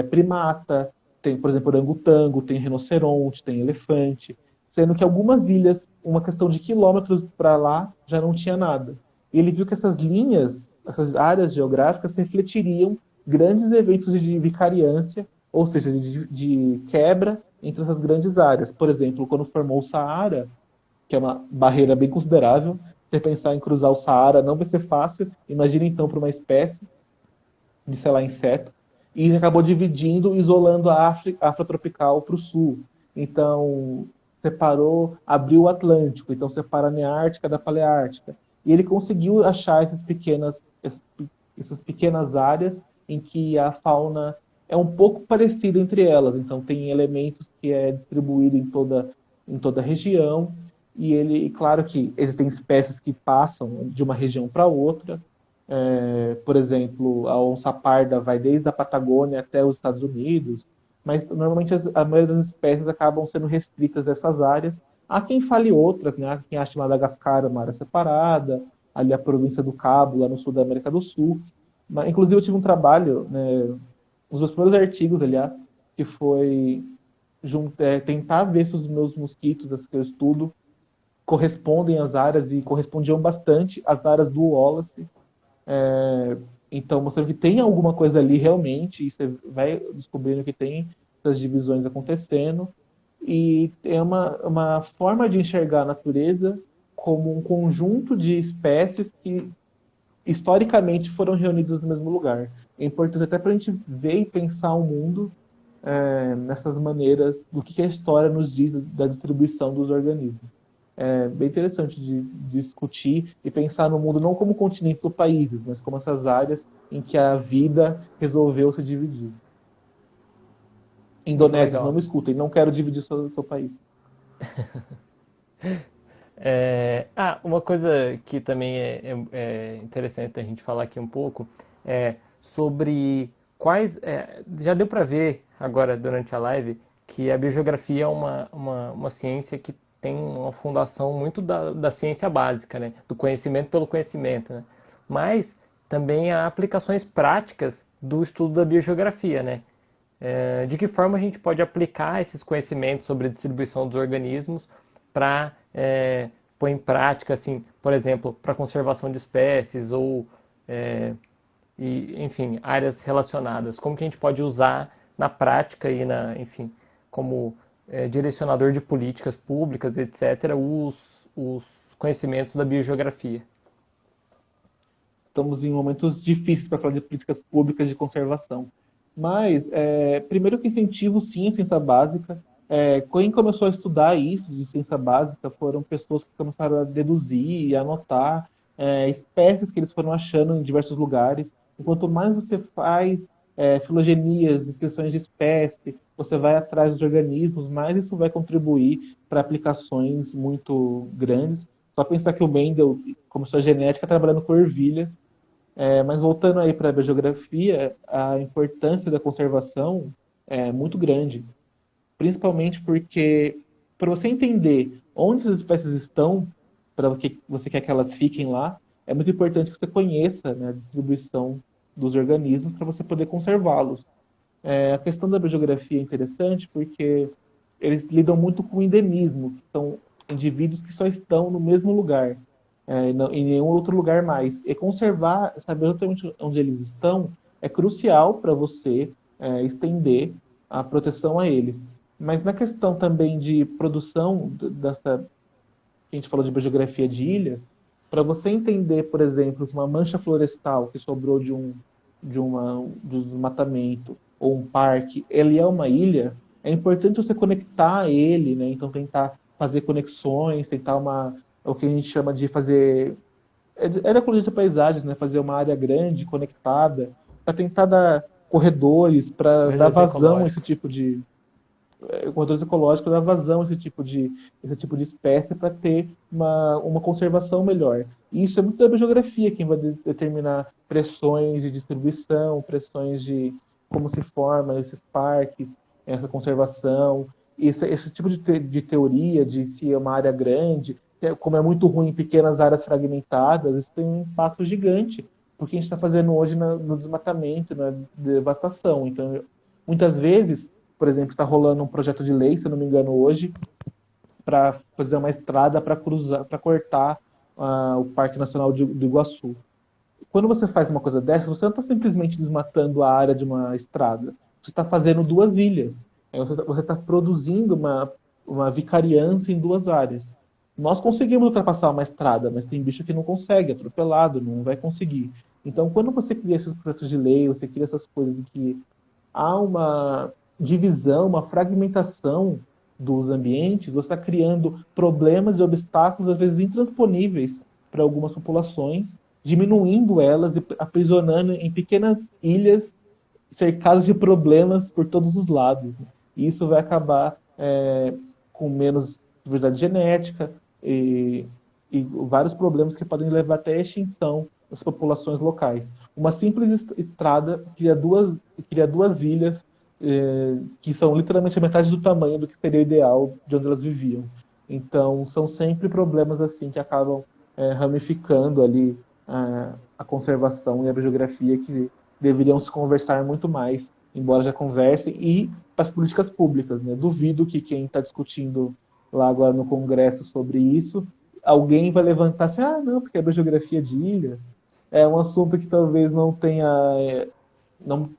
primata, tem, por exemplo, orangotango, tem rinoceronte, tem elefante, sendo que algumas ilhas, uma questão de quilômetros para lá, já não tinha nada. E ele viu que essas linhas, essas áreas geográficas refletiriam grandes eventos de vicariância, ou seja, de quebra entre essas grandes áreas. Por exemplo, quando formou o Saara, que é uma barreira bem considerável, você pensar em cruzar o Saara não vai ser fácil. Imagina então para uma espécie de, sei lá, inseto, e acabou dividindo, isolando a África tropical para o sul. Então, abriu o Atlântico, então separa a Neártica da Paleártica. E ele conseguiu achar essas pequenas áreas em que a fauna é um pouco parecida entre elas. Então, tem elementos que é distribuído em toda a região. E claro que existem espécies que passam de uma região para outra. Por exemplo, a onça parda vai desde a Patagônia até os Estados Unidos, mas normalmente a maioria das espécies acabam sendo restritas a essas áreas. Há quem fale outras, né? Há quem ache Madagascar uma área separada, ali a província do Cabo, lá no sul da América do Sul. Mas, inclusive, eu tive um trabalho, né, um dos meus primeiros artigos, aliás, que foi tentar ver se os meus mosquitos, as que eu estudo, correspondem às áreas, e correspondiam bastante às áreas do Wallace. Então, mostrando que tem alguma coisa ali realmente, e você vai descobrindo que tem essas divisões acontecendo, e é uma forma de enxergar a natureza como um conjunto de espécies que historicamente foram reunidas no mesmo lugar. É importante até para a gente ver e pensar o mundo nessas maneiras do que a história nos diz da distribuição dos organismos. é bem interessante de discutir e pensar no mundo não como continentes ou países, mas como essas áreas em que a vida resolveu se dividir. Muito Indonésios, não legal. me escutem, não quero dividir seu país. Uma coisa que também é interessante a gente falar aqui um pouco é sobre quais. Já deu para ver agora durante a live que a biogeografia é uma ciência que tem uma fundação muito da ciência básica, né? Do conhecimento pelo conhecimento, né? Mas também há aplicações práticas do estudo da biogeografia, né? De que forma a gente pode aplicar esses conhecimentos sobre a distribuição dos organismos para pôr em prática, assim, por exemplo, para conservação de espécies ou, enfim, áreas relacionadas. Como que a gente pode usar na prática e, enfim, como direcionador de políticas públicas, etc., os conhecimentos da biogeografia. Estamos em momentos difíceis para falar de políticas públicas de conservação. Mas, primeiro que incentivo, sim, a ciência básica. Quem começou a estudar isso de ciência básica foram pessoas que começaram a deduzir e anotar espécies que eles foram achando em diversos lugares. E quanto mais você faz filogenias, descrições de espécie, você vai atrás dos organismos, mais isso vai contribuir para aplicações muito grandes. Só pensar que o Mendel começou a genética trabalhando com ervilhas, mas voltando aí para a biogeografia, a importância da conservação é muito grande, principalmente porque para você entender onde as espécies estão, para que você quer que elas fiquem lá, é muito importante que você conheça, né, a distribuição dos organismos para você poder conservá-los. A questão da biogeografia é interessante porque eles lidam muito com o endemismo, que são indivíduos que só estão no mesmo lugar, em nenhum outro lugar mais. E conservar, saber exatamente onde eles estão, é crucial para você estender a proteção a eles. Mas na questão também de produção dessa, que a gente falou de biogeografia de ilhas, para você entender, por exemplo, que uma mancha florestal que sobrou de um desmatamento ou um parque, ele é uma ilha, é importante você conectar ele, né? Então tentar fazer conexões, tentar o que a gente chama de fazer da ecologia de paisagens, né? Fazer uma área grande, conectada, para tentar dar corredores, para dar Corredores vazão a esse ecológicos. tipo de corredores ecológicos, dar vazão a esse tipo de espécie para ter uma conservação melhor. E isso é muito da biogeografia, quem vai determinar pressões de distribuição, pressões de como se formam esses parques, essa conservação, esse tipo de teoria de se é uma área grande, como é muito ruim em pequenas áreas fragmentadas, isso tem um impacto gigante, porque a gente está fazendo hoje no desmatamento, na devastação. Então, muitas vezes, por exemplo, está rolando um projeto de lei, se eu não me engano, hoje, para fazer uma estrada para cruzar, para cortar o Parque Nacional do Iguaçu. Quando você faz uma coisa dessa, você não está simplesmente desmatando a área de uma estrada, você está fazendo duas ilhas. Você está produzindo uma vicariância em duas áreas. Nós conseguimos ultrapassar uma estrada, mas tem bicho que não consegue, atropelado, não vai conseguir. Então, quando você cria esses projetos de lei, você cria essas coisas em que há uma divisão, uma fragmentação dos ambientes, você está criando problemas e obstáculos, às vezes intransponíveis, para algumas populações, diminuindo elas e aprisionando em pequenas ilhas cercadas de problemas por todos os lados. E isso vai acabar com menos diversidade genética e vários problemas que podem levar até a extinção das populações locais. Uma simples estrada cria duas ilhas que são literalmente a metade do tamanho do que seria o ideal de onde elas viviam. Então, são sempre problemas assim que acabam ramificando ali a conservação e a biogeografia que deveriam se conversar muito mais, embora já conversem, e as políticas públicas. Né? Duvido que quem está discutindo lá agora no Congresso sobre isso, alguém vai levantar assim, não, porque a biogeografia de ilhas é um assunto que talvez não tenha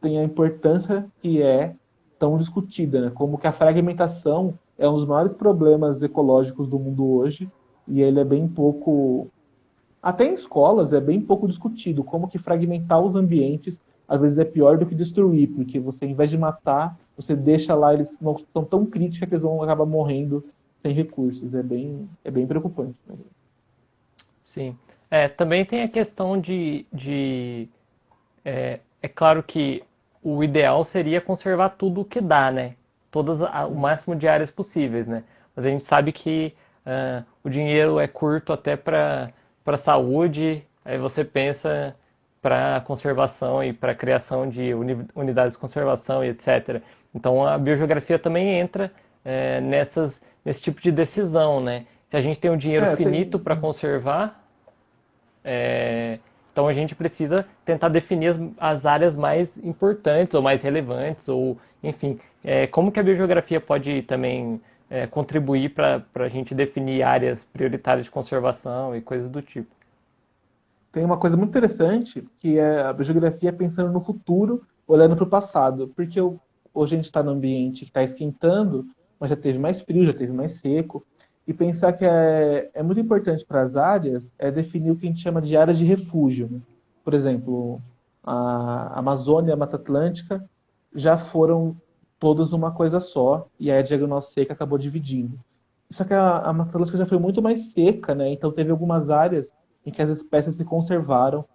a importância que é tão discutida, né? Como que a fragmentação é um dos maiores problemas ecológicos do mundo hoje, e ele é bem pouco, até em escolas é bem pouco discutido, como que fragmentar os ambientes às vezes é pior do que destruir, porque você, em vez de matar, você deixa lá, eles não são tão críticos que eles vão acabar morrendo sem recursos. É bem preocupante, né? Sim. Também tem a questão é claro que o ideal seria conservar tudo o que dá, né? O máximo de áreas possíveis, né? Mas a gente sabe que o dinheiro é curto até para saúde, aí você pensa para conservação e para criação de unidades de conservação e etc. Então a biogeografia também entra nesse tipo de decisão, né? Se a gente tem um dinheiro finito para Tem. conservar, então a gente precisa tentar definir as áreas mais importantes ou mais relevantes, ou enfim, como que a biogeografia pode também contribuir para a gente definir áreas prioritárias de conservação e coisas do tipo. Tem uma coisa muito interessante, que é a biogeografia pensando no futuro, olhando para o passado. Porque hoje a gente está num ambiente que está esquentando, mas já teve mais frio, já teve mais seco. E pensar que é muito importante para as áreas é definir o que a gente chama de áreas de refúgio, né? Por exemplo, a Amazônia e a Mata Atlântica já foram todas uma coisa só, e aí a Diagonal Seca acabou dividindo. Só que a Mata Atlântica já foi muito mais seca, né? Então teve algumas áreas em que as espécies se conservaram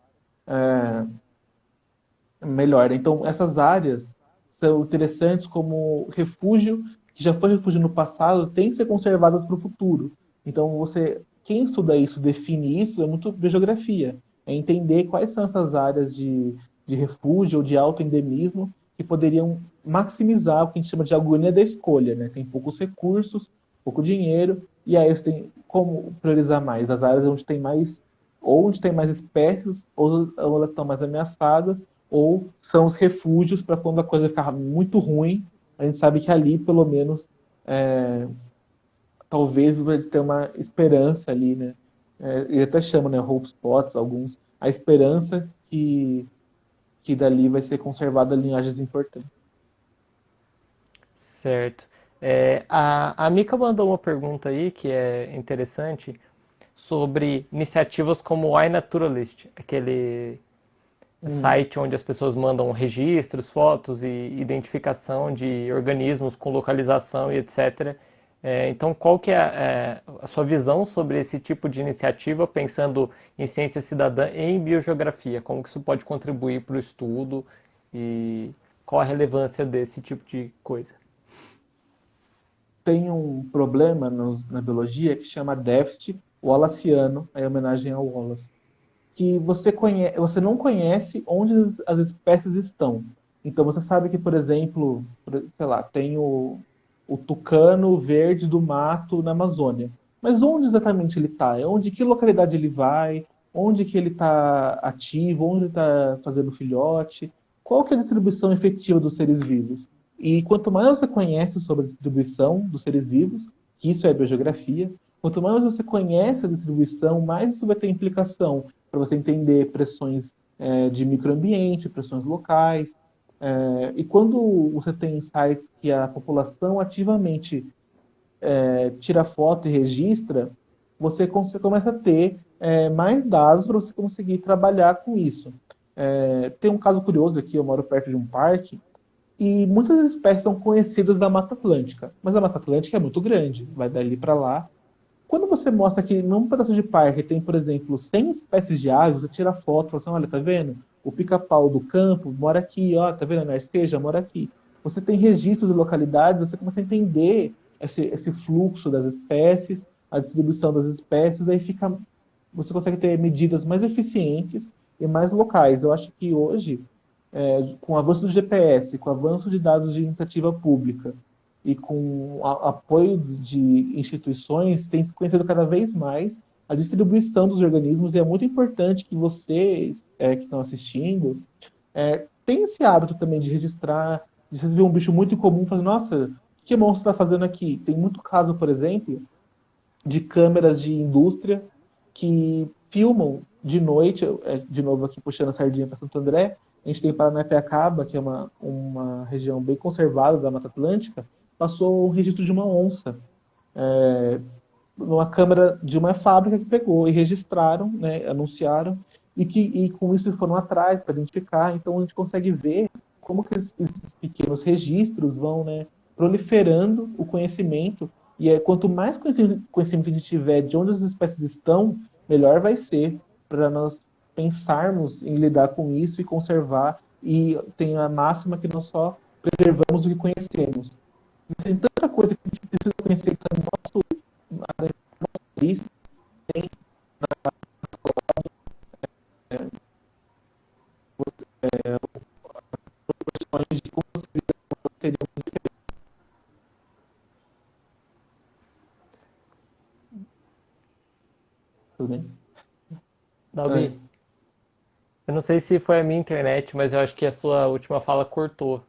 melhor. Então, essas áreas são interessantes como refúgio, que já foi refúgio no passado, tem que ser conservadas para o futuro. Então, quem estuda isso, define isso, é muito biogeografia. É entender quais são essas áreas de refúgio ou de alto endemismo que poderiam maximizar o que a gente chama de agonia da escolha, né? Tem poucos recursos, pouco dinheiro, e aí você tem como priorizar mais as áreas onde tem mais ou onde tem mais espécies, ou elas estão mais ameaçadas, ou são os refúgios para quando a coisa ficar muito ruim, a gente sabe que ali, pelo menos, talvez vai ter uma esperança ali, né? Ele até chama, né, hope spots, alguns, a esperança que dali vai ser conservada linhagens importantes. Certo. A Mika mandou uma pergunta aí que é interessante sobre iniciativas como o iNaturalist, aquele Hum. site onde as pessoas mandam registros, fotos e identificação de organismos com localização e etc. Então, qual que é a sua visão sobre esse tipo de iniciativa, pensando em ciência cidadã e em biogeografia? Como que isso pode contribuir para o estudo e qual a relevância desse tipo de coisa? Tem um problema na biologia que chama déficit wallaciano, em homenagem ao Wallace, que você não conhece onde as espécies estão. Então você sabe que, por exemplo, sei lá, tem o tucano verde do mato na Amazônia. Mas onde exatamente ele está? Onde, que localidade ele vai? Onde que ele está ativo? Onde ele está fazendo filhote? Qual que é a distribuição efetiva dos seres vivos? E quanto mais você conhece sobre a distribuição dos seres vivos, que isso é biogeografia, quanto mais você conhece a distribuição, mais isso vai ter implicação para você entender pressões de microambiente, pressões locais. E quando você tem insights que a população ativamente tira foto e registra, você começa a ter mais dados para você conseguir trabalhar com isso. Tem um caso curioso aqui, eu moro perto de um parque, e muitas espécies são conhecidas da Mata Atlântica, mas a Mata Atlântica é muito grande, vai dali para lá. Quando você mostra que num pedaço de parque tem, por exemplo, 100 espécies de aves, você tira foto e fala assim, olha, tá vendo? O pica-pau do campo mora aqui, ó, tá vendo? A narceja mora aqui. Você tem registros de localidades, você começa a entender esse fluxo das espécies, a distribuição das espécies, aí você consegue ter medidas mais eficientes e mais locais. Eu acho que hoje, com o avanço do GPS, com o avanço de dados de iniciativa pública, e com o apoio de instituições, tem se conhecido cada vez mais a distribuição dos organismos, e é muito importante que vocês que estão assistindo tenham esse hábito também de registrar, de você ver um bicho muito incomum e falar, nossa, o que monstro está fazendo aqui? Tem muito caso, por exemplo, de câmeras de indústria que filmam de noite, de novo aqui puxando a sardinha para Santo André, a gente tem Paranapiacaba, que é uma região bem conservada da Mata Atlântica, passou o registro de uma onça numa câmera de uma fábrica que pegou e registraram, né, anunciaram, e com isso foram atrás para identificar. Então a gente consegue ver como que esses pequenos registros vão, né, proliferando o conhecimento E quanto mais conhecimento a gente tiver de onde as espécies estão, melhor vai ser para nós pensarmos em lidar com isso e conservar. E tem a máxima que nós só preservamos o que conhecemos. Tem tanta coisa que a gente precisa conhecer que está no nosso país, tem questões de como seria tudo bem. Dalbi, eu não sei se foi a minha internet, mas eu acho que a sua última fala cortou.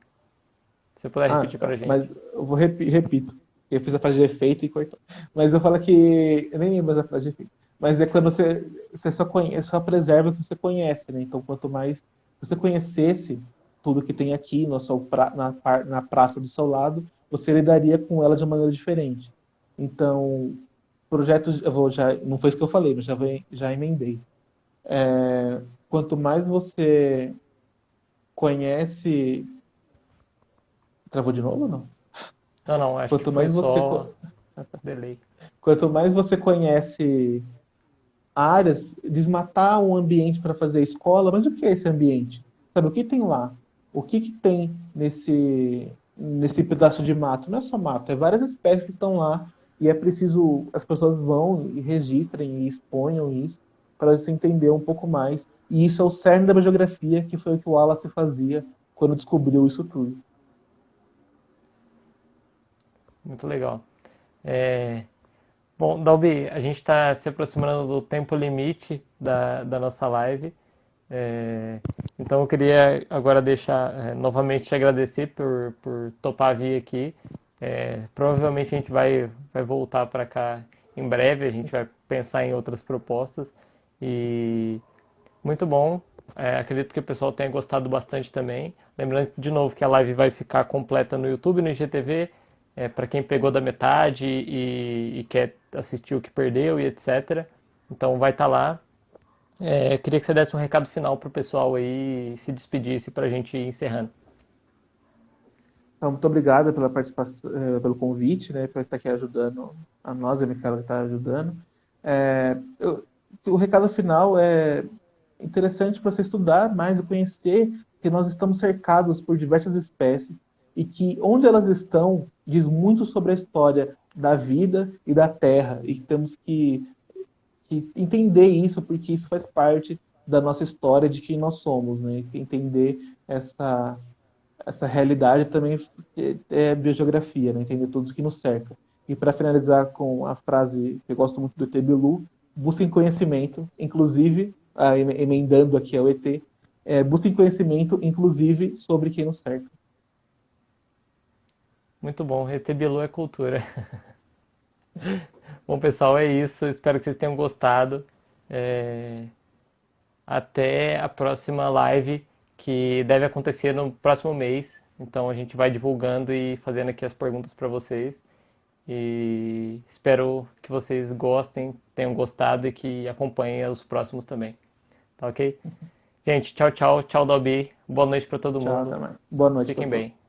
Se você puder repetir pra Tá. Mas gente. eu vou repito. Eu fiz a frase de efeito e cortou. Mas eu falo que. Eu nem lembro da frase de efeito. Mas é quando você só conhece, só preserva o que você conhece, né? Então, quanto mais você conhecesse tudo que tem aqui no seu na praça do seu lado, você lidaria com ela de maneira diferente. Então, projetos. Eu vou já. Não foi isso que eu falei, mas já emendei. Quanto mais você conhece. Travou de novo ou não? Não, não, acho que Quanto foi mais você, só delay. quanto mais você conhece áreas, desmatar um ambiente para fazer escola, mas o que é esse ambiente? Sabe, o que tem lá? O que, que tem nesse pedaço de mato? Não é só mato, é várias espécies que estão lá e é preciso, as pessoas vão e registrem e exponham isso para você entender um pouco mais. E isso é o cerne da biogeografia, que foi o que o Wallace fazia quando descobriu isso tudo. Muito legal. É, bom, Dalbi, a gente está se aproximando do tempo limite da nossa live. É, então eu queria agora deixar novamente te agradecer por topar vir aqui. Provavelmente a gente vai voltar para cá em breve, a gente vai pensar em outras propostas. E muito bom. Acredito que o pessoal tenha gostado bastante também. Lembrando de novo que a live vai ficar completa no YouTube, no IGTV, para quem pegou da metade e quer assistir o que perdeu e etc. Então vai estar lá. Queria que você desse um recado final pro pessoal aí e se despedisse para a gente ir encerrando. Então, muito obrigado pela participação, pelo convite, né, por estar aqui ajudando a nós, a Micaela que está ajudando. O recado final é interessante para você estudar mais e conhecer que nós estamos cercados por diversas espécies e que onde elas estão diz muito sobre a história da vida e da Terra e temos que entender isso porque isso faz parte da nossa história de quem nós somos, né? Entender essa realidade também é biogeografia, né? Entender tudo que nos cerca. E para finalizar com a frase que eu gosto muito do ET Bilu, busquem conhecimento, inclusive, emendando aqui ao ET, busquem conhecimento, inclusive, sobre quem nos cerca. Muito bom, ET Bilu é cultura. Bom, pessoal, é isso. Espero que vocês tenham gostado. É, Até a próxima live, que deve acontecer no próximo mês. Então a gente vai divulgando e fazendo aqui as perguntas para vocês. E espero que vocês gostem, tenham gostado e que acompanhem os próximos também. Tá ok? Gente, tchau, tchau. Tchau, Dalbi. Boa noite para todo Tchau, mundo. até mais. Boa noite para Fiquem todos. bem.